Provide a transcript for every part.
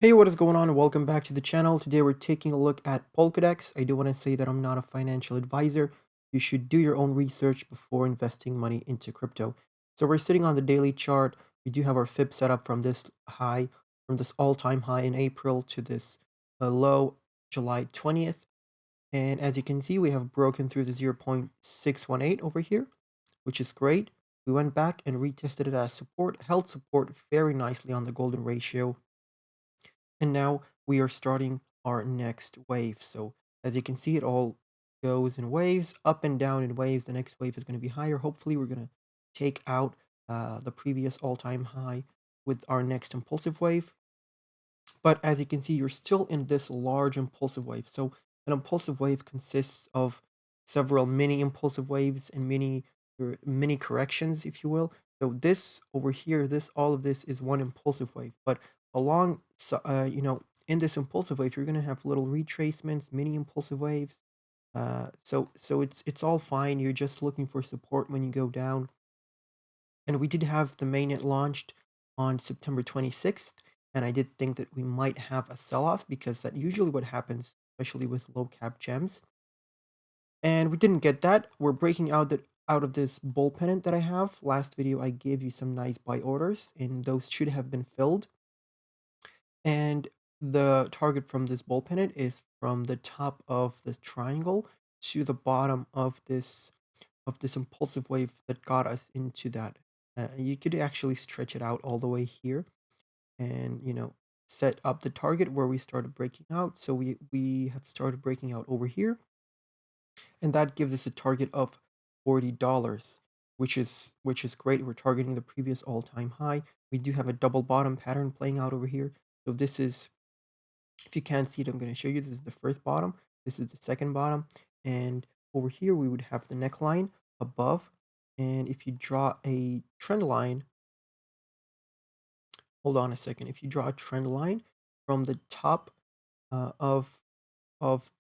Hey, what is going on? Welcome back to the channel. Today we're taking a look at Polkadex. I do want to say that I'm not a financial advisor. You should do your own research before investing money into crypto. So we're sitting on the daily chart. We do have our fib set up from this high, from this all-time high in April to this low July 20th. And as you can see, we have broken through the 0.618 over here, which is great. We went back and retested it as support, held support very nicely on the golden ratio, and now we are starting our next wave. So as you can see, it all goes in waves, up and down in waves. The next wave is going to be higher. Hopefully we're going to take out the previous all-time high with our next impulsive wave. But as you can see, you're still in this large impulsive wave. So an impulsive wave consists of several mini impulsive waves and mini corrections, if you will. So this over here, all of this is one impulsive wave. But along, in this impulsive wave, you're gonna have little retracements, mini impulsive waves. So it's all fine. You're just looking for support when you go down. And we did have the mainnet launched on September 26th, and I did think that we might have a sell-off because that usually what happens, especially with low cap gems. And we didn't get that. We're breaking out of this bull pennant that I have. Last video I gave you some nice buy orders, and those should have been filled. And the target from this bull pennant is from the top of this triangle to the bottom of this impulsive wave that got us into that. You could actually stretch it out all the way here and, set up the target where we started breaking out. So we have started breaking out over here, and that gives us a target of $40, which is great. We're targeting the previous all-time high. We do have a double bottom pattern playing out over here. So this is, if you can't see it, I'm going to show you. This is the first bottom. This is the second bottom. And over here, we would have the neckline above. And if you draw a trend line, hold on a second. If you draw a trend line from the top uh, of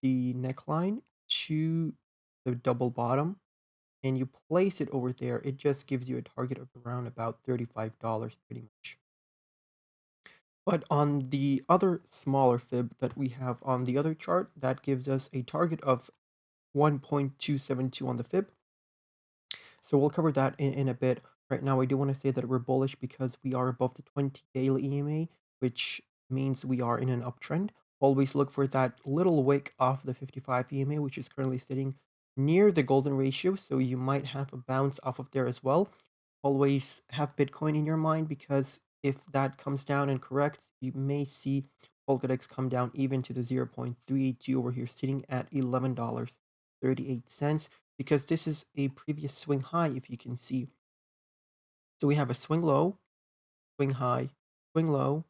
the neckline to the double bottom, and you place it over there, it just gives you a target of around about $35 pretty much. But on the other smaller fib that we have on the other chart, that gives us a target of 1.272 on the fib. So we'll cover that in a bit. Right now, I do want to say that we're bullish because we are above the 20 daily EMA, which means we are in an uptrend. Always look for that little wick off the 55 EMA, which is currently sitting near the golden ratio. So you might have a bounce off of there as well. Always have Bitcoin in your mind, because if that comes down and corrects, you may see Polkadex come down even to the 0.382 over here, sitting at $11.38, because this is a previous swing high, if you can see. So we have a swing low, swing high, swing low,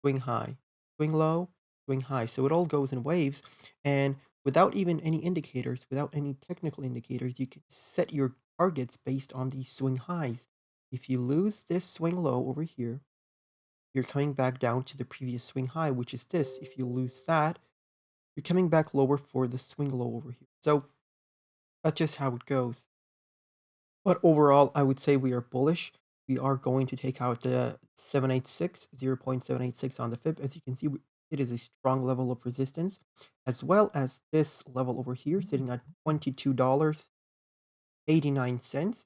swing high, swing low, swing high. So it all goes in waves, and without even any indicators, without any technical indicators, you can set your targets based on these swing highs. If you lose this swing low over here, you're coming back down to the previous swing high, which is this. If you lose that, you're coming back lower for the swing low over here. So that's just how it goes. But overall, I would say we are bullish. We are going to take out the 786, 0.786 on the fib. As you can see, it is a strong level of resistance, as well as this level over here sitting at $22.89.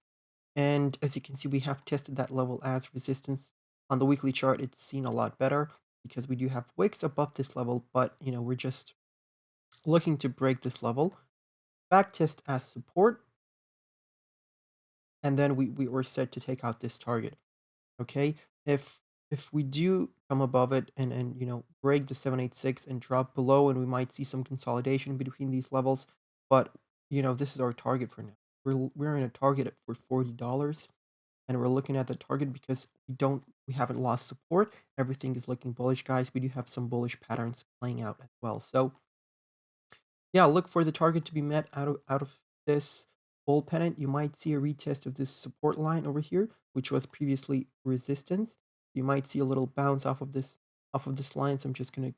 And as you can see, we have tested that level as resistance. On the weekly chart, it's seen a lot better because we do have wicks above this level, but we're just looking to break this level. Back test as support, and then we were set to take out this target. Okay, if we do come above it and break the 786 and drop below, and we might see some consolidation between these levels, but this is our target for now. We're in a target for $40, and we're looking at the target because we haven't lost support. Everything is looking bullish, guys. We do have some bullish patterns playing out as well. So yeah, look for the target to be met out of this bull pennant. You might see a retest of this support line over here, which was previously resistance. You might see a little bounce off of this line. So I'm just gonna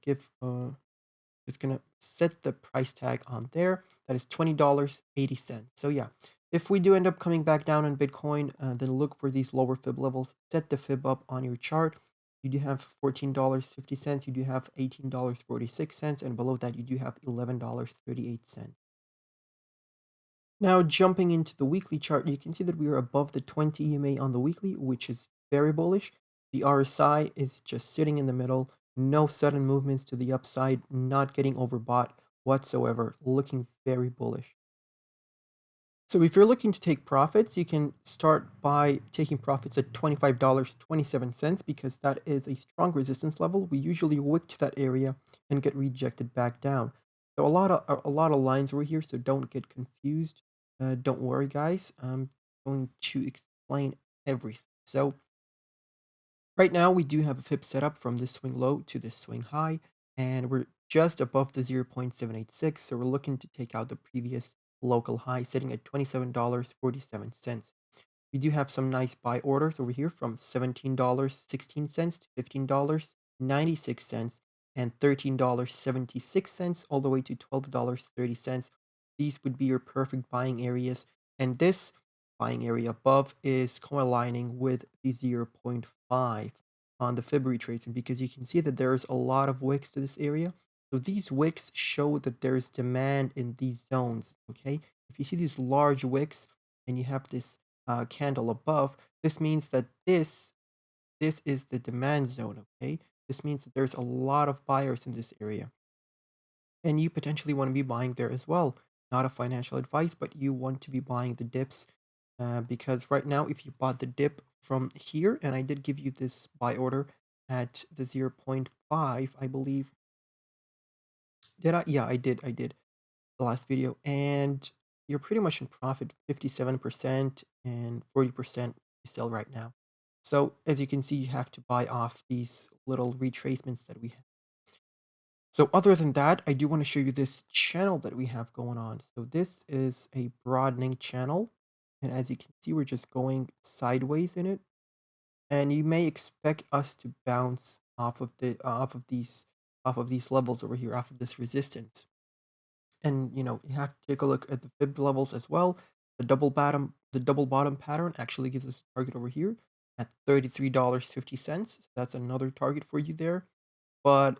set the price tag on there. That is $20.80. So yeah, if we do end up coming back down on Bitcoin, then look for these lower fib levels. Set the fib up on your chart. you do have $14.50, you do have $18.46, and below that you do have $11.38. Now, jumping into the weekly chart, you can see that we are above the 20 EMA on the weekly, which is very bullish. The RSI is just sitting in the middle, no sudden movements to the upside, not getting overbought whatsoever, looking very bullish. So if you're looking to take profits, you can start by taking profits at $25.27 because that is a strong resistance level. We usually wick to that area and get rejected back down. So a lot of lines over here, so don't get confused. Don't worry, guys. I'm going to explain everything. So right now we do have a fib set up from this swing low to this swing high, and we're just above the 0.786. So we're looking to take out the previous local high sitting at $27.47. We do have some nice buy orders over here from $17.16 to $15.96 and $13.76 all the way to $12.30. These would be your perfect buying areas. And this buying area above is co-aligning with the zero point 0.5 on the Fib retracement because you can see that there's a lot of wicks to this area. So these wicks show that there's demand in these zones, okay? If you see these large wicks and you have this candle above, this means that this is the demand zone, okay? This means that there's a lot of buyers in this area. And you potentially want to be buying there as well. Not a financial advice, but you want to be buying the dips because right now, if you bought the dip from here, and I did give you this buy order at the zero point 0.5, I believe. Did I? Yeah, I did the last video. And you're pretty much in profit 57% and 40% still right now. So as you can see, you have to buy off these little retracements that we have. So other than that, I do want to show you this channel that we have going on. So this is a broadening channel. And as you can see, we're just going sideways in it. And you may expect us to bounce off of these levels over here, off of this resistance. And you have to take a look at the fib levels as well. The double bottom pattern actually gives us a target over here at $33.50. So that's another target for you there. But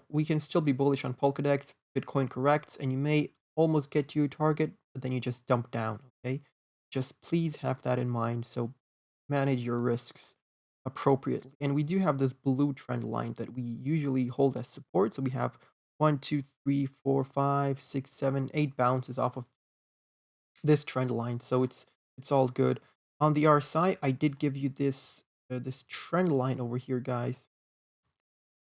we can still be bullish on Polkadex. Bitcoin corrects, and you may almost get to your target, but then you just dump down. Okay, just please have that in mind. So manage your risks appropriately. And we do have this blue trend line that we usually hold as support. So we have 1, 2, 3, 4, 5, 6, 7, 8 bounces off of this trend line. So it's all good. On the RSI, I did give you this trend line over here, guys.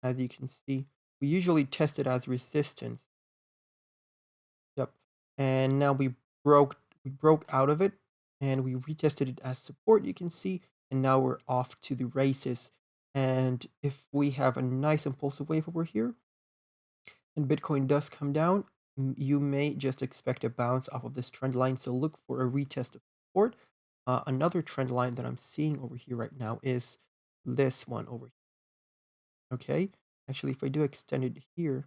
As you can see, we usually test it as resistance. Yep. And now we broke out of it and we retested it as support, you can see, and now we're off to the races. And if we have a nice impulsive wave over here and Bitcoin does come down, you may just expect a bounce off of this trend line. So look for a retest of support. Another trend line that I'm seeing over here right now is this one over here. Okay, actually, if I do extend it here,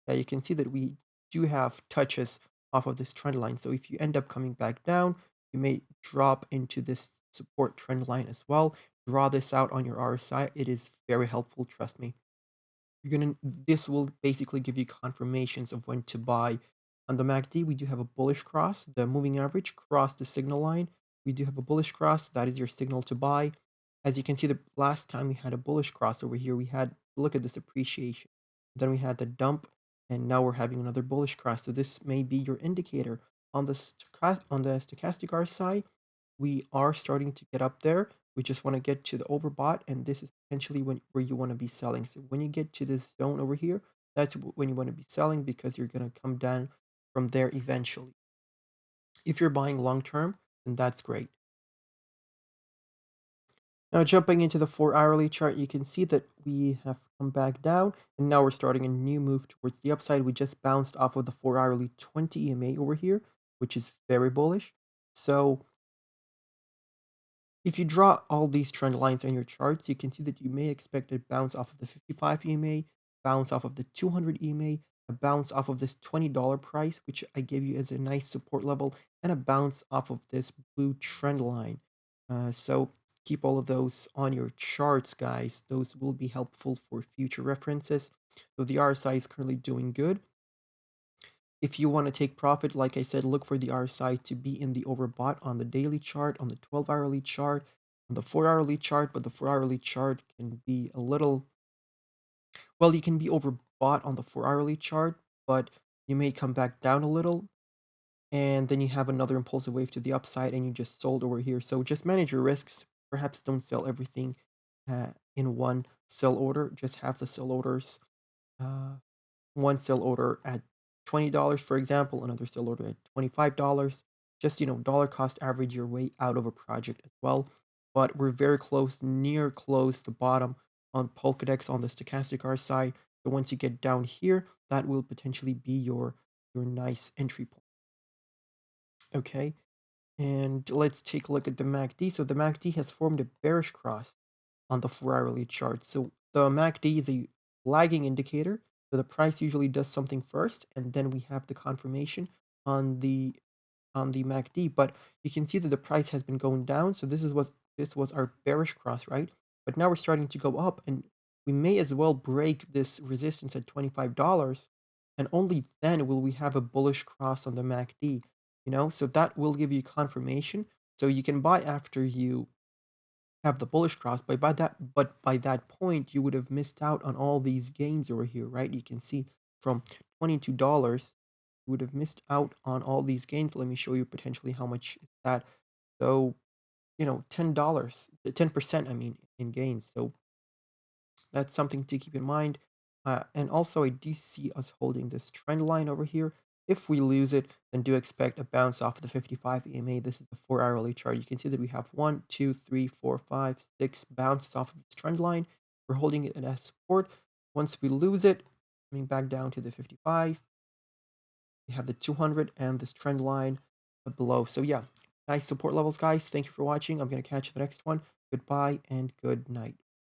you can see that we do have touches off of this trend line. So if you end up coming back down, you may drop into this support trend line as well. Draw this out on your RSI. It is very helpful, trust me. This will basically give you confirmations of when to buy. On the MACD, we do have a bullish cross. The moving average crossed the signal line. We do have a bullish cross. That is your signal to buy. As you can see, the last time we had a bullish cross over here, we had, look at this appreciation. Then we had the dump, and now we're having another bullish cross. So this may be your indicator. On the stochastic RSI, we are starting to get up there. We just want to get to the overbought, and this is potentially where you want to be selling. So when you get to this zone over here, that's when you want to be selling because you're going to come down from there eventually. If you're buying long term, then that's great. Now jumping into the 4-hourly chart, you can see that we have come back down, and now we're starting a new move towards the upside. We just bounced off of the 4-hourly 20 EMA over here, which is very bullish. So if you draw all these trend lines on your charts, you can see that you may expect a bounce off of the 55 EMA, bounce off of the 200 EMA, a bounce off of this $20 price, which I gave you as a nice support level, and a bounce off of this blue trend line. So keep all of those on your charts, guys. Those will be helpful for future references. So the RSI is currently doing good. If you want to take profit, like I said, look for the RSI to be in the overbought on the daily chart, on the 12-hourly chart, on the 4-hourly chart, but the 4-hourly chart can be a little, well, you can be overbought on the 4-hourly chart, but you may come back down a little, and then you have another impulsive wave to the upside, and you just sold over here. So just manage your risks. Perhaps don't sell everything in one sell order. Just have the sell orders. One sell order at $20, for example, another sell order at $25. Just, dollar cost average your way out of a project as well. But we're very close, near close to bottom on Polkadex on the stochastic RSI. So once you get down here, that will potentially be your nice entry point. Okay, and let's take a look at the MACD. So the MACD has formed a bearish cross on the 4-hourly chart. So the MACD is a lagging indicator. So the price usually does something first, and then we have the confirmation on the MACD. But you can see that the price has been going down. So this was our bearish cross, right? But now we're starting to go up, and we may as well break this resistance at $25, and only then will we have a bullish cross on the MACD. So that will give you confirmation. So you can buy after you have the bullish cross, but by that point you would have missed out on all these gains over here, right? You can see from $22, you would have missed out on all these gains. Let me show you potentially how much is that. So, $10, 10%, I mean, in gains. So that's something to keep in mind. And also, I do see us holding this trend line over here. If we lose it, then do expect a bounce off of the 55 EMA. This is the 4-hourly chart. You can see that we have 1, 2, 3, 4, 5, 6 bounces off of this trend line. We're holding it as support. Once we lose it, coming back down to the 55, we have the 200 and this trend line below. So yeah, nice support levels, guys. Thank you for watching. I'm going to catch you the next one. Goodbye and good night.